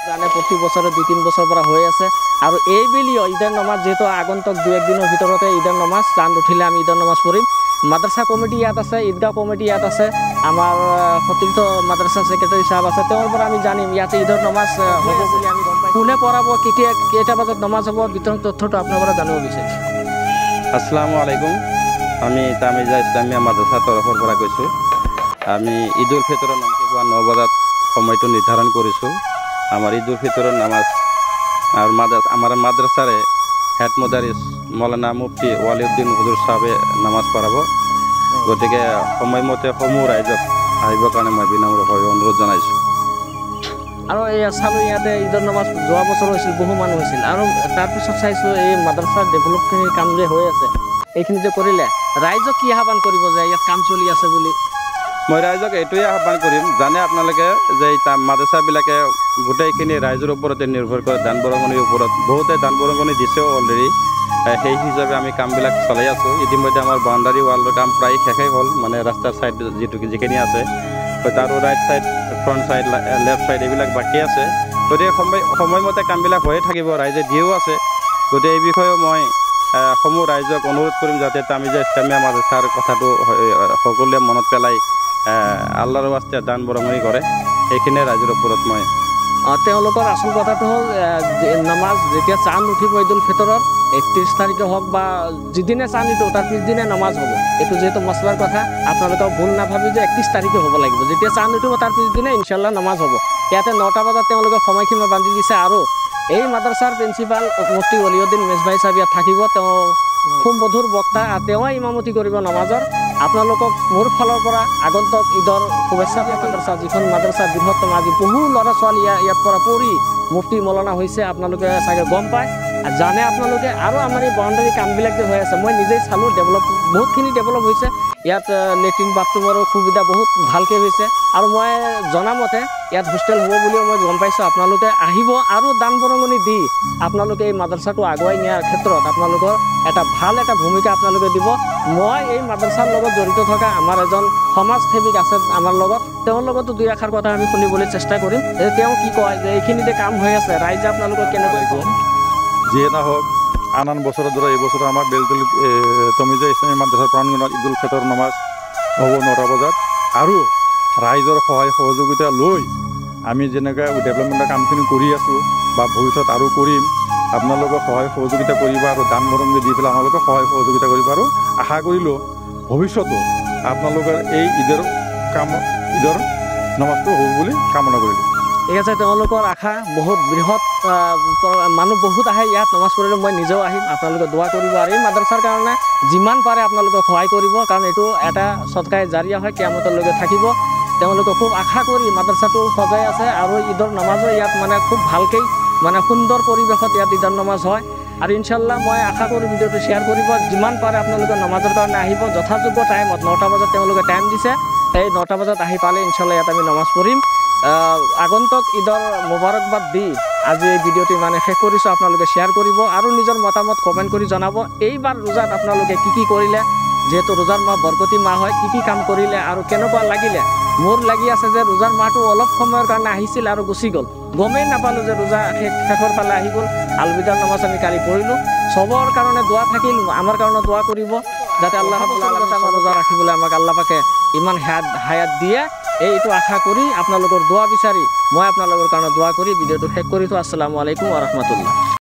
জানে প্রতি বছরে 2-3 বছর পর হয়ে আছে আর এই বেলিও ঈদের নামাজ যেহেতু আগন্তক 2-1 দিনের ভিতরতে ঈদের নামাজ চাঁদ উঠিলে আমি ঈদের নামাজ পড়িম মাদ্রাসা কমিটি ইয়াত আছে ঈদগাহ কমিটি ইয়াত আছে আমার সতীর্থ মাদ্রাসা সেক্রেটারি সাহেব আছে তেওঁৰ পৰা আমি জানিম ইয়াতে ঈদের নামাজ হ'ব বুলি আমি গম পাই কোনে পঢ়াব কেইটা বজাত নামাজ হ'ব বিতৰণ তথ্যটো আপোনাৰ পৰা জানিব বিচাৰিছো। আসসালামু আলাইকুম, আমি তামিজা ইসলামিয়া মাদ্ৰাসাৰ তৰফৰ পৰা কৈছোঁ। আমি ঈদ উল ফিতৰৰ নামাজ 9 বজাত সময়টো নিৰ্ধাৰণ কৰিছোঁ। আমাৰ ঈদ উল ফিতৰৰ নামাজ আৰু আমাৰ মাদ্ৰাসাৰে হেড মুদাৰিছ মৌলানা মুফতি ওয়ালিউদ্দিন হুজুৰ সাহেবে নামাজ পঢ়াব। গতিকে সময়মতে সমূহ ৰাইজক আহিবৰ কাৰণে মই বিনম্ৰভাৱে অনুৰোধ জনাইছোঁ। আৰু এই চালোঁ ইয়াতে ঈদৰ নামাজ যোৱা বছৰ হৈছিল, বহু মানুহ হৈছিল আৰু তাৰপিছত চাইছোঁ এই মাদ্ৰাছাৰ ডেভেলপখিনিৰ কাম যে হৈ আছে এইখিনি যে কৰিলে ৰাইজক কি আহ্বান কৰিব যে ইয়াত কাম চলি আছে বুলি? মই ৰাইজক এইটোৱে আহ্বান কৰিম, জানে আপোনালোকে যে মাদ্ৰাছাবিলাকে গোটেইখিনি ৰাইজৰ ওপৰতে নিৰ্ভৰ কৰে, দান বৰঙণিৰ ওপৰত বহুতে দান বৰঙণি দিছেও অলৰেডি। সেই হিচাপে আমি কামবিলাক চলাই আছোঁ। ইতিমধ্যে আমাৰ বাউণ্ডাৰী ৱালৰ কাম প্ৰায় শেষেই হ'ল, মানে ৰাস্তাৰ ছাইড যিখিনি আছে হয়তো আৰু right side front side left side এইবিলাক বাকী আছে। গতিকে সময়মতে কামবিলাক হৈয়ে থাকিব, ৰাইজে দিও আছে। গতিকে এই বিষয়েও মই সমূহ ৰাইজক অনুৰোধ কৰিম যাতে তামিজা ইছলামিয়া মাদ্ৰাছাৰ কথাটো সকলোৱে মনত পেলাই আল্লাহৰ ৱাস্তে দান বৰঙণি কৰে। সেইখিনিয়ে ৰাইজৰ ওপৰত মই তেওঁলোকৰ আচল কথাটো হ'ল নামাজ যেতিয়া চাঁদ উঠিব ঈদ উল ফিতৰৰ 31 তাৰিখে হওক বা যিদিনে চাঁদ উঠিব তাৰ পিছদিনে নামাজ হ'ব। এইটো যিহেতু মছলাৰ কথা, আপোনালোকেও ভুল নাভাবি যে 31 তাৰিখে হ'ব লাগিব। যেতিয়া চাঁদ উঠিব তাৰ পিছদিনে ইনশাল্লাহ নামাজ হ'ব। ইয়াতে 9টা বজাত তেওঁলোকে সময়সীমা বান্ধি দিছে আৰু এই মাদ্ৰাছাৰ প্ৰিন্সিপাল মুফতি ওয়ালিউদ্দিন মেজভাই সাহেব ইয়াত থাকিব। তেওঁ খুব মধুৰ বক্তা, তেওঁ ইমামতি কৰিব নামাজৰ। আপোনালোকক মোৰ ফালৰ পৰা আগন্তক ঈদৰ শুভেচ্ছা। মাদ্ৰাছা যিখন মাদ্ৰাছা বৃহত্তম, আজি বহু ল'ৰা ছোৱালী ইয়াৰ পৰা পঢ়ি মুফতি মৌলানা হৈছে, আপোনালোকে চাগে গম পায় জানে আপোনালোকে। আৰু আমাৰ এই বাউণ্ডাৰী কামবিলাক যে হৈ আছে মই নিজেই চালোঁ, বহুতখিনি ডেভেলপ হৈছে। ইয়াত লেট্ৰিন বাথৰুমৰো সুবিধা বহুত ভালকৈ হৈছে আৰু মই জনামতে ইয়াত হোষ্টেল হ'ব বুলিও মই গম পাইছোঁ। আপোনালোকে আহিব আৰু দান বৰঙণি দি আপোনালোকে এই মাদ্ৰাছাটো আগুৱাই নিয়াৰ ক্ষেত্ৰত আপোনালোকৰ ভাল এটা ভূমিকা আপোনালোকে দিব। মই এই মাদ্ৰাছাৰ লগত জড়িত থকা আমাৰ এজন সমাজসেৱিক আছে আমাৰ লগত, তেওঁৰ লগতো 2 আষাৰ কথা আমি শুনিবলৈ চেষ্টা কৰিম। তেওঁ কি কয় যে এইখিনিতে কাম হৈ আছে, ৰাইজে আপোনালোকক কেনেকৈ কয়? যিয়ে নহওক আন বছৰৰ দৰে এইবছৰ আমাৰ বেলতলীত তামিজা ইছলামিয়া মাদ্ৰাছাৰ প্ৰাংগণত ঈদ উল ফিতৰ নামাজ হ'ব 9টা বজাত। আৰু ৰাইজৰ সহায় সহযোগিতা লৈ আমি যেনেকৈ ডেভেলপমেণ্টৰ কামখিনি কৰি আছোঁ বা ভৱিষ্যত আৰু কৰিম, আপোনালোকক সহায় সহযোগিতা কৰিব আৰু দান বৰঙণি দি পেলাই আপোনালোকক সহায় সহযোগিতা কৰিব। আৰু আশা কৰিলোঁ ভৱিষ্যতো আপোনালোকৰ এই ঈদৰ নামাজটো হ'ব বুলি কামনা কৰিলোঁ। ঠিক আছে, তেওঁলোকৰ আশা বহুত বৃহৎ, মানুহ বহুত আহে ইয়াত নামাজ পঢ়িলে। মই নিজেও আহিম, আপোনালোকে দোৱা কৰিব আৰু এই মাদ্ৰাছাৰ কাৰণে যিমান পাৰে আপোনালোকে সহায় কৰিব, কাৰণ এইটো এটা সদকায়ে জাৰিয়া হয়, কিয়ামতলৈকে থাকিব। তেওঁলোকে খুব আশা কৰি মাদ্ৰাছাটো সজাই আছে আৰু ঈদৰ নামাজো ইয়াত মানে খুব ভালকৈ সুন্দৰ পৰিৱেশত ইয়াত ঈদৰ নামাজ হয়। আৰু ইনশাল্লাহ মই আশা কৰোঁ ভিডিঅ'টো শ্বেয়াৰ কৰিব, যিমান পাৰে আপোনালোকে নামাজৰ কাৰণে আহিব। যথাযোগ্য টাইমত 9টা বজাত তেওঁলোকে টাইম দিছে, সেই 9টা বজাত আহি পালে ইনশাল্লাহ ইয়াত আমি নামাজ পঢ়িম। আগন্তক ঈদৰ মোবাৰকবাদ দি আজি এই ভিডিঅ'টো শেষ কৰিছোঁ। আপোনালোকে শ্বেয়াৰ কৰিব আৰু নিজৰ মতামত কমেণ্ট কৰি জনাব। এইবাৰ ৰোজাত আপোনালোকে কি কৰিলে, যিহেতু ৰোজাৰ মাহ বৰকতি মাহ হয়, কি কাম কৰিলে আৰু কেনেকুৱা লাগিলে? মোৰ লাগি আছে যে ৰোজাৰ মাহটো অলপ সময়ৰ কাৰণে আহিছিল আৰু গুচি গ'ল, গমেই নাপালোঁ যে ৰোজা শেষৰ ফালে আহি গ'ল। আলবিদাৰ নামাজ আমি কালি পঢ়িলোঁ। চবৰ কাৰণে দোৱা থাকিল, আমাৰ কাৰণে দোৱা কৰিব যাতে আল্লাহ আমাৰ ৰোজা ৰাখিবলৈ আমাক আল্লাহ পাকে ইমান হায়াত দিয়ে। এইটো আশা কৰি আপোনালোকৰ দোৱা বিচাৰি মই আপোনালোকৰ কাৰণে দোৱা কৰি ভিডিঅ'টো শেষ কৰিছোঁ। আসসালামু আলাইকুম ওয়া ৰাহমাতুল্লাহ।